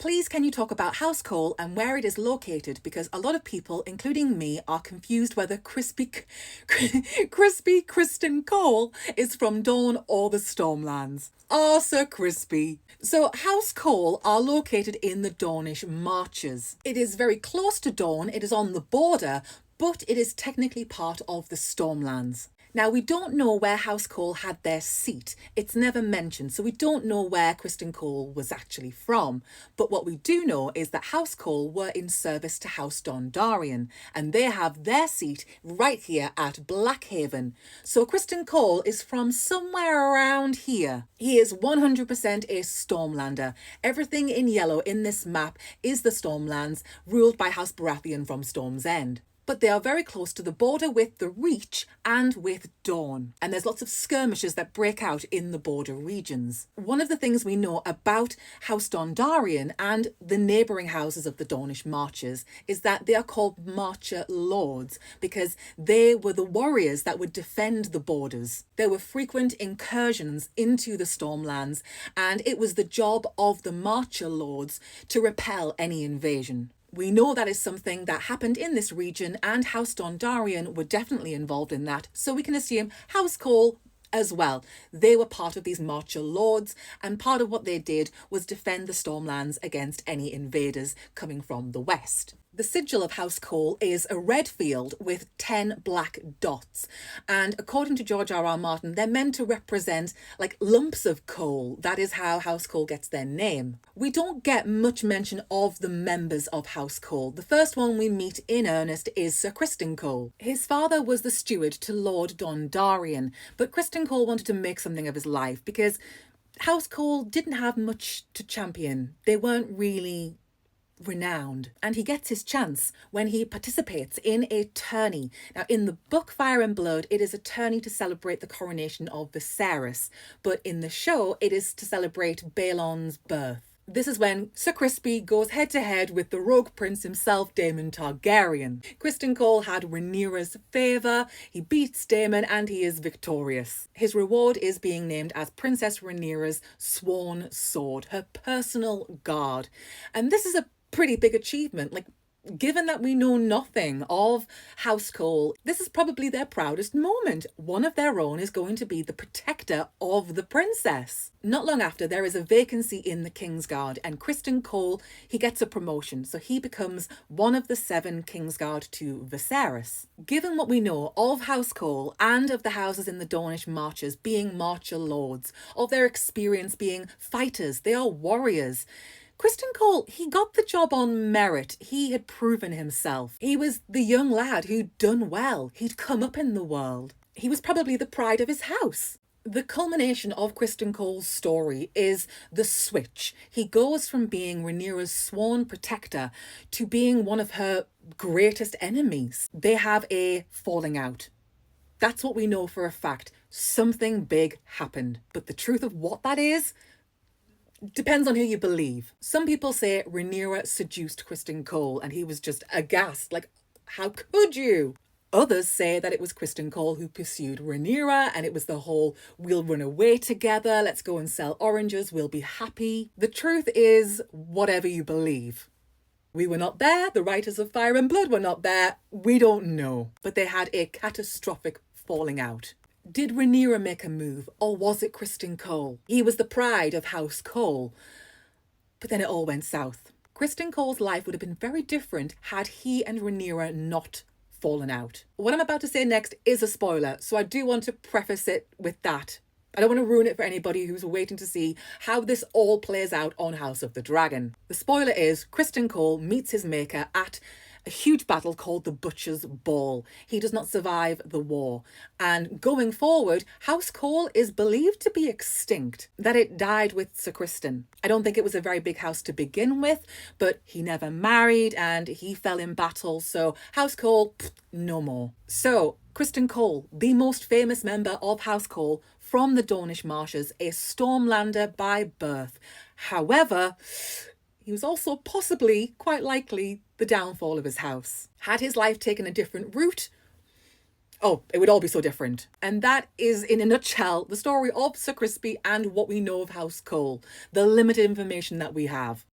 Please can you talk about House Cole and where it is located, because a lot of people, including me, are confused whether crispy Criston Cole is from Dorne or the Stormlands. Ah, Sir Crispy. So House Cole are located in the Dornish Marches. It is very close to Dorne, it is on the border, but it is technically part of the Stormlands. Now, we don't know where House Cole had their seat. It's never mentioned, so we don't know where Criston Cole was actually from. But what we do know is that House Cole were in service to House Dondarrion, and they have their seat right here at Blackhaven. So Criston Cole is from somewhere around here. He is 100% a Stormlander. Everything in yellow in this map is the Stormlands, ruled by House Baratheon from Storm's End. But they are very close to the border with the Reach and with Dorne. And there's lots of skirmishes that break out in the border regions. One of the things we know about House Dondarrion and the neighbouring houses of the Dornish Marches is that they are called Marcher Lords because they were the warriors that would defend the borders. There were frequent incursions into the Stormlands, and it was the job of the Marcher Lords to repel any invasion. We know that is something that happened in this region, and House Dondarrion were definitely involved in that, so we can assume House Cole as well. They were part of these Marcher Lords, and part of what they did was defend the Stormlands against any invaders coming from the west. The sigil of House Cole is a red field with 10 black dots, and according to George R.R. Martin, they're meant to represent like lumps of coal. That is how House Cole gets their name. We don't get much mention of the members of House Cole. The first one we meet in earnest is Sir Criston Cole. His father was the steward to Lord Dondarrion, but Criston Cole wanted to make something of his life because House Cole didn't have much to champion. They weren't really renowned, and he gets his chance when he participates in a tourney. Now, in the book Fire and Blood, it is a tourney to celebrate the coronation of Viserys, but in the show, it is to celebrate Balon's birth. This is when Sir Crispy goes head-to-head with the rogue prince himself, Daemon Targaryen. Criston Cole had Rhaenyra's favour, he beats Daemon, and he is victorious. His reward is being named as Princess Rhaenyra's sworn sword, her personal guard. And this is a pretty big achievement. Like, given that we know nothing of House Cole, this is probably their proudest moment. One of their own is going to be the protector of the princess. Not long after, there is a vacancy in the Kingsguard, and Criston Cole, he gets a promotion, so he becomes one of the 7 Kingsguard to Viserys. Given what we know of House Cole and of the houses in the Dornish Marches being Marcher Lords, of their experience being fighters, they are warriors, Criston Cole, he got the job on merit. He had proven himself. He was the young lad who'd done well. He'd come up in the world. He was probably the pride of his house. The culmination of Criston Cole's story is the switch. He goes from being Rhaenyra's sworn protector to being one of her greatest enemies. They have a falling out. That's what we know for a fact. Something big happened. But the truth of what that is depends on who you believe. Some people say Rhaenyra seduced Criston Cole and he was just aghast, like, how could you? Others say that it was Criston Cole who pursued Rhaenyra and it was the whole, we'll run away together, let's go and sell oranges, we'll be happy. The truth is, whatever you believe. We were not there, the writers of Fire and Blood were not there, we don't know. But they had a catastrophic falling out. Did Rhaenyra make a move, or was it Criston Cole? He was the pride of House Cole. But then it all went south. Criston Cole's life would have been very different had he and Rhaenyra not fallen out. What I'm about to say next is a spoiler, so I do want to preface it with that. I don't want to ruin it for anybody who's waiting to see how this all plays out on House of the Dragon. The spoiler is Criston Cole meets his maker at a huge battle called the Butcher's Ball. He does not survive the war. And going forward, House Cole is believed to be extinct, that it died with Sir Criston. I don't think it was a very big house to begin with, but he never married and he fell in battle, so House Cole, no more. So, Criston Cole, the most famous member of House Cole from the Dornish Marshes, a Stormlander by birth. However, he was also possibly, quite likely, the downfall of his house. Had his life taken a different route, oh, it would all be so different. And that is, in a nutshell, the story of Sir Crispy and what we know of House Cole, the limited information that we have.